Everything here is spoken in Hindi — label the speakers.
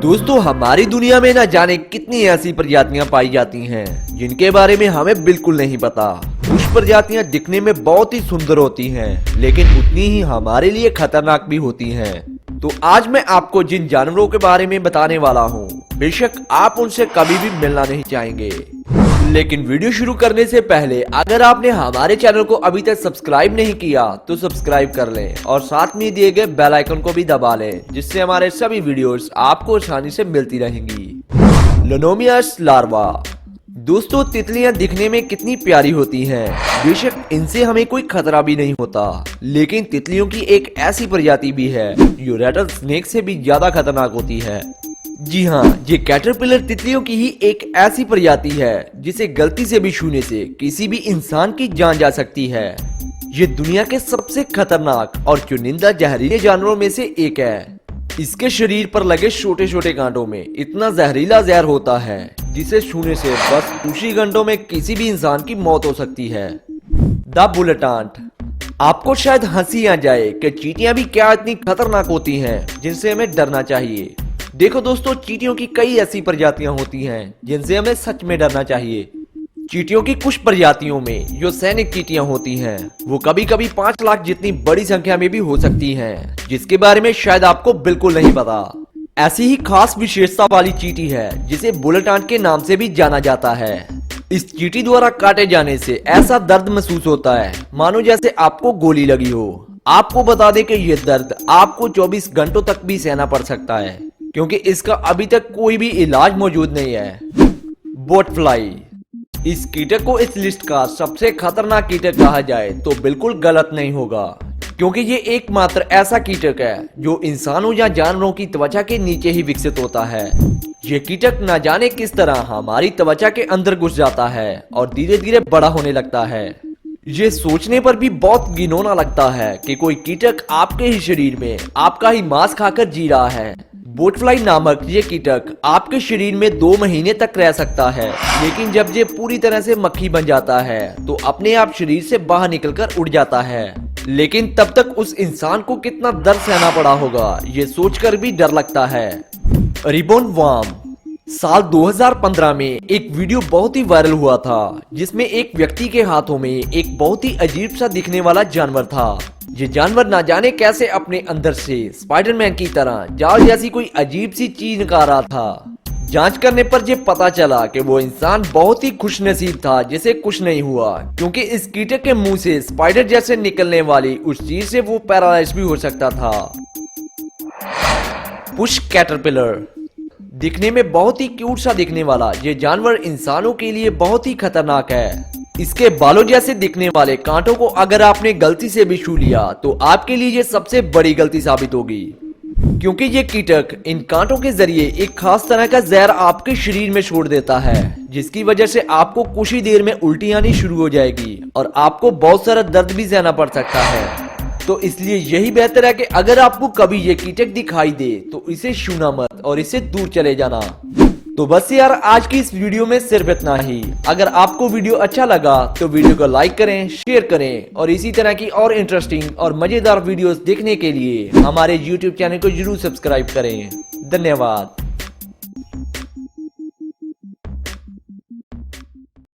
Speaker 1: दोस्तों हमारी दुनिया में ना जाने कितनी ऐसी प्रजातियां पाई जाती हैं जिनके बारे में हमें बिल्कुल नहीं पता। कुछ प्रजातियां दिखने में बहुत ही सुंदर होती हैं, लेकिन उतनी ही हमारे लिए खतरनाक भी होती हैं। तो आज मैं आपको जिन जानवरों के बारे में बताने वाला हूँ, बेशक आप उनसे कभी भी मिलना नहीं चाहेंगे। लेकिन वीडियो शुरू करने से पहले अगर आपने हमारे चैनल को अभी तक सब्सक्राइब नहीं किया तो सब्सक्राइब कर लें और साथ में दिए गए बेल आइकन को भी दबा लें, जिससे हमारे सभी वीडियोस आपको आसानी से मिलती रहेंगी। लोनोमियस लार्वा। दोस्तों तितलियां दिखने में कितनी प्यारी होती हैं, बेशक इनसे हमें कोई खतरा भी नहीं होता, लेकिन तितलियों की एक ऐसी प्रजाति भी है जो रैटल स्नेक से भी ज्यादा खतरनाक होती है। जी हाँ, ये कैटरपिलर तितलियों की ही एक ऐसी प्रजाति है जिसे गलती से भी छूने से किसी भी इंसान की जान जा सकती है। ये दुनिया के सबसे खतरनाक और चुनिंदा जहरीले जानवरों में से एक है। इसके शरीर पर लगे छोटे छोटे कांटों में इतना जहरीला जहर होता है जिसे छूने से बस कुछ ही घंटों में किसी भी इंसान की मौत हो सकती है। The bullet ant. आपको शायद हंसी आ जाए कि चींटियां भी क्या इतनी खतरनाक होती हैं जिनसे हमें डरना चाहिए। देखो दोस्तों, चींटियों की कई ऐसी प्रजातियां होती हैं जिनसे हमें सच में डरना चाहिए। चींटियों की कुछ प्रजातियों में जो सैनिक चींटियां होती हैं वो कभी कभी 5 लाख जितनी बड़ी संख्या में भी हो सकती हैं, जिसके बारे में शायद आपको बिल्कुल नहीं पता। ऐसी ही खास विशेषता वाली चींटी है जिसे बुलेट आंट के नाम से भी जाना जाता है। इस चींटी द्वारा काटे जाने से ऐसा दर्द महसूस होता है मानो जैसे आपको गोली लगी हो। आपको बता दें कि यह दर्द आपको 24 घंटों तक भी सहना पड़ सकता है, क्योंकि इसका अभी तक कोई भी इलाज मौजूद नहीं है। Boat fly. इस कीटक को इस लिस्ट का सबसे खतरनाक कीटक कहा जाए तो बिल्कुल गलत नहीं होगा, क्योंकि ये एकमात्र ऐसा कीटक है जो इंसानों या जानवरों की त्वचा के नीचे ही विकसित होता है। ये कीटक न जाने किस तरह हमारी त्वचा के अंदर घुस जाता है और धीरे धीरे बड़ा होने लगता है। ये सोचने पर भी बहुत घिनौना लगता है कि कोई कीटक आपके ही शरीर में आपका ही मांस खाकर जी रहा है। बोटफ्लाई नामक ये कीटक आपके शरीर में 2 महीने तक रह सकता है, लेकिन जब ये पूरी तरह से मक्खी बन जाता है तो अपने आप शरीर से बाहर निकलकर उड़ जाता है। लेकिन तब तक उस इंसान को कितना दर्द सहना पड़ा होगा, ये सोचकर भी डर लगता है। Ribbon worm. साल 2015 में एक वीडियो बहुत ही वायरल हुआ था जिसमें एक व्यक्ति के हाथों में एक बहुत ही अजीब सा दिखने वाला जानवर था। ये जानवर ना जाने कैसे अपने अंदर से स्पाइडरमैन की तरह जाल जैसी कोई अजीब सी चीज निकाल रहा था। जांच करने पर ये पता चला कि वो इंसान बहुत ही खुशनसीब था जिसे कुछ नहीं हुआ, क्योंकि इस कीटक के मुंह से स्पाइडर जैसे निकलने वाली उस चीज से वो पैरालाइज भी हो सकता था। Push caterpillar. दिखने में बहुत ही क्यूट सा दिखने वाला ये जानवर इंसानों के लिए बहुत ही खतरनाक है। इसके बालों जैसे दिखने वाले कांटों को अगर आपने गलती से भी छू लिया तो आपके लिए ये सबसे बड़ी गलती साबित होगी, क्योंकि ये कीटक इन कांटों के जरिए एक खास तरह का जहर आपके शरीर में छोड़ देता है, जिसकी वजह से आपको कुछ ही देर में उल्टी आनी शुरू हो जाएगी और आपको बहुत सारा दर्द भी सहना पड़ सकता है। तो इसलिए यही बेहतर है कि अगर आपको कभी ये कीटक दिखाई दे तो इसे छूना मत और इससे दूर चले जाना। तो बस यार, आज की इस वीडियो में सिर्फ इतना ही। अगर आपको वीडियो अच्छा लगा तो वीडियो को लाइक करें, शेयर करें और इसी तरह की और इंटरेस्टिंग और मजेदार वीडियोस देखने के लिए हमारे YouTube चैनल को जरूर सब्सक्राइब करें। धन्यवाद।